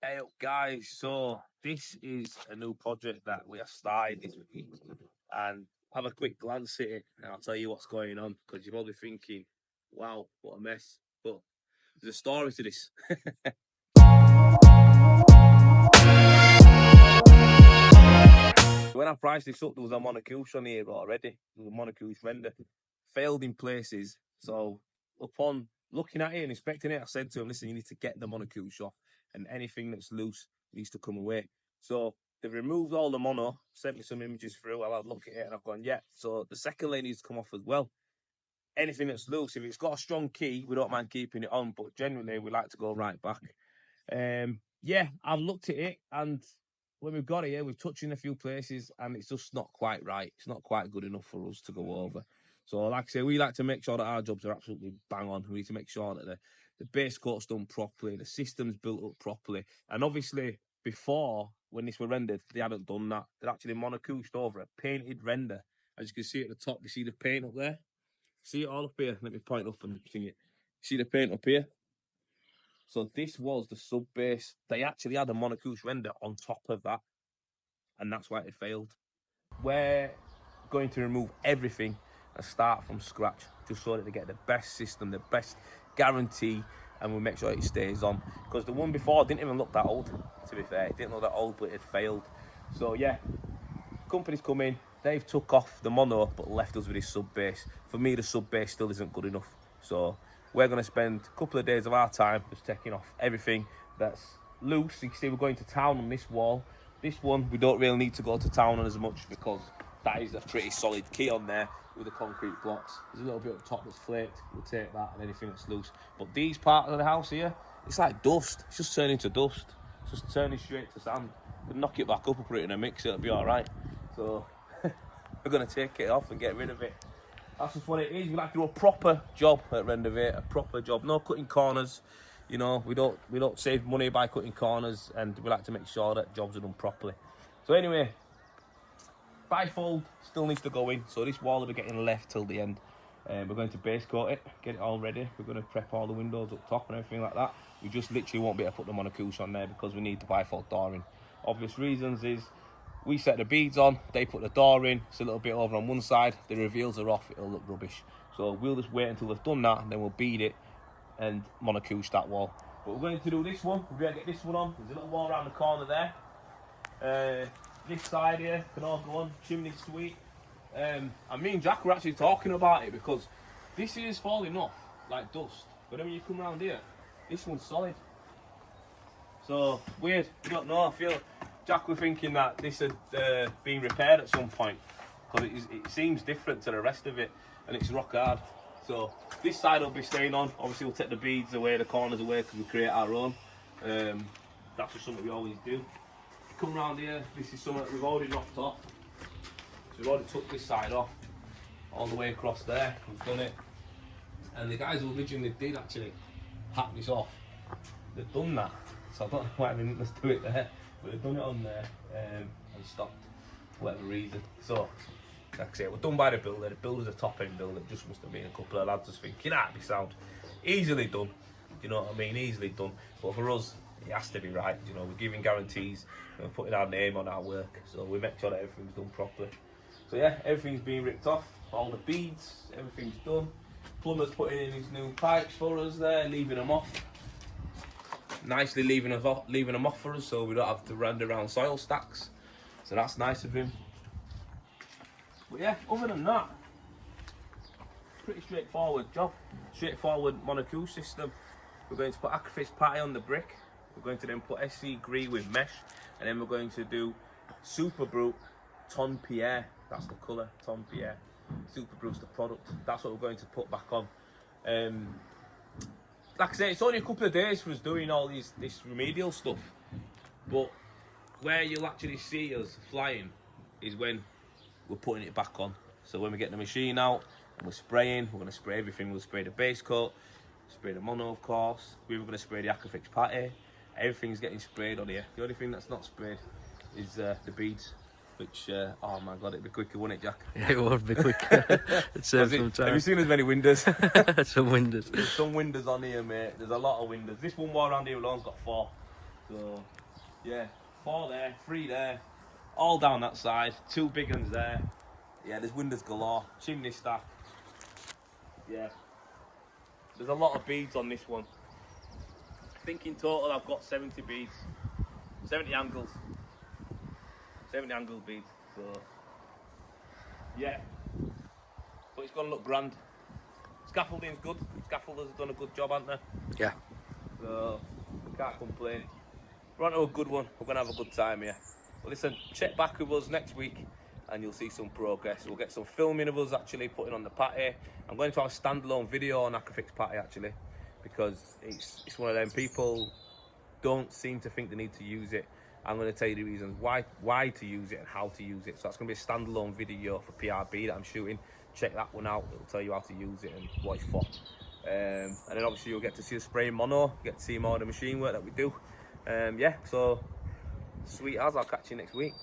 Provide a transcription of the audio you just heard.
Hey up guys, so this is a new project that we have started this week, and have a quick glance at it and I'll tell you what's going on, because you're probably thinking, wow, what a mess, but there's a story to this. When I priced this up, there was a Monocouche on here already. There was a Monocouche render, failed in places, so upon looking at it and inspecting it, I said to him, listen, you need to get the Monocouche off, and anything that's loose needs to come away. So they've removed all the mono, sent me some images through. I'll have a look at it and I've gone, yeah. So the second lane needs to come off as well. Anything that's loose, if it's got a strong key, we don't mind keeping it on, but generally we like to go right back. Yeah, I've looked at it, and when we've got it here, we've touched in a few places and it's just not quite right. It's not quite good enough for us to go over. So like I say, we like to make sure that our jobs are absolutely bang on. We need to make sure that the base coat's done properly, the system's built up properly. And obviously, before, when this were rendered, they hadn't done that. They'd actually monocoused over a painted render. As you can see at the top, you see the paint up there? See it all up here? Let me point up and see it. See the paint up here? So this was the sub base. They actually had a Monocouche render on top of that, and that's why it failed. We're going to remove everything and start from scratch, just so that they get the best system, the best guarantee, and we'll make sure it stays on. Because the one before didn't even look that old, to be fair. It didn't look that old, but it failed. So yeah, company's come in, they've took off the mono, but left us with this sub base. For me, the sub base still isn't good enough. So we're going to spend a couple of days of our time just taking off everything that's loose. You can see we're going to town on this wall. This one, we don't really need to go to town on as much, because that is a pretty solid key on there with the concrete blocks. There's a little bit up top that's flaked. We'll take that and anything that's loose. But these parts of the house here, it's like dust. It's just turning to dust. It's just turning straight to sand. We'll knock it back up and put it in a mixer. It'll be all right. So we're going to take it off and get rid of it. That's just what it is. We like to do a proper job at Rendervate, a proper job. No cutting corners. You know, we don't save money by cutting corners, and we like to make sure that jobs are done properly. So anyway, bifold still needs to go in. So this wall will be getting left till the end. We're going to base coat it, get it all ready. We're going to prep all the windows up top and everything like that. We just literally won't be able to put the Monocouche on there because we need the bifold door in. Obvious reasons is, we set the beads on, they put the door in, it's a little bit over on one side, the reveals are off, it'll look rubbish. So we'll just wait until they've done that, and then we'll bead it and Monocouche that wall. But we're going to do this one, we're going to get this one on. There's a little wall around the corner there. This side here can all go on, chimney suite. And me and Jack were actually talking about it, because this is falling off like dust. But then when you come around here, this one's solid. So, weird, I don't know, I feel Jack were thinking that this had been repaired at some point, because it seems different to the rest of it, and it's rock hard. So this side will be staying on. Obviously we'll take the beads away, the corners away, because we create our own. That's just something we always do. Come around here, this is something that we've already knocked off. So we've already took this side off, all the way across there, we've done it. And the guys who originally did actually hack this off, they've done that. So I don't know why they didn't just do it there. But they've done it on there and stopped for whatever reason. So, like I say, we're done by the builder. The builder's a top-end builder. It just must have been a couple of lads just thinking, that'd be sound. Easily done. You know what I mean? Easily done. But for us, it has to be right. You know, we're giving guarantees. We're putting our name on our work. So we make sure that everything's done properly. So yeah, everything's been ripped off. All the beads, everything's done. Plumber's putting in his new pipes for us there, leaving them off. Nicely leaving them off for us, so we don't have to run around soil stacks. So that's nice of him. But yeah, other than that, pretty straightforward job. Straightforward Monocouche system. We're going to put Acrofix patty on the brick. We're going to then put SC Gree with mesh, and then we're going to do Super Brute Ton Pierre. That's the colour, Ton Pierre. Super Brute's the product. That's what we're going to put back on. Like I say, it's only a couple of days for us doing all this remedial stuff, but where you'll actually see us flying is when we're putting it back on. So when we get the machine out and we're spraying, we're going to spray everything. We'll spray the base coat, spray the mono of course, we're going to spray the Acrofix patty. Everything's getting sprayed on here. The only thing that's not sprayed is the beads, which, oh my god, it'd be quicker, wouldn't it, Jack? Yeah, it would be quicker. It'd save some time. Have you seen as many windows? Some windows. There's some windows on here, mate. There's a lot of windows. This one wall around here alone's got 4. So yeah, 4 there, 3 there, all down that side, 2 big ones there. Yeah, there's windows galore, chimney stack. Yeah, there's a lot of beads on this one. I think in total I've got 70 beads, 70 angles, 70 angle beads. So yeah, but it's gonna look grand. Scaffolding's good. Scaffolders have done a good job, haven't they? Yeah. So can't complain. We're on to a good one. We're gonna have a good time here. Well, listen, check back with us next week and you'll see some progress. We'll get some filming of us actually putting on the patty. I'm going to have a standalone video on Aquafix patty actually, because it's one of them, people don't seem to think they need to use it. I'm going to tell you the reasons why to use it and how to use it. So that's going to be a standalone video for PRB that I'm shooting. Check that one out. It'll tell you how to use it and what it's for. And then obviously you'll get to see us spraying mono, get to see more of the machine work that we do. Yeah, so sweet as, I'll catch you next week.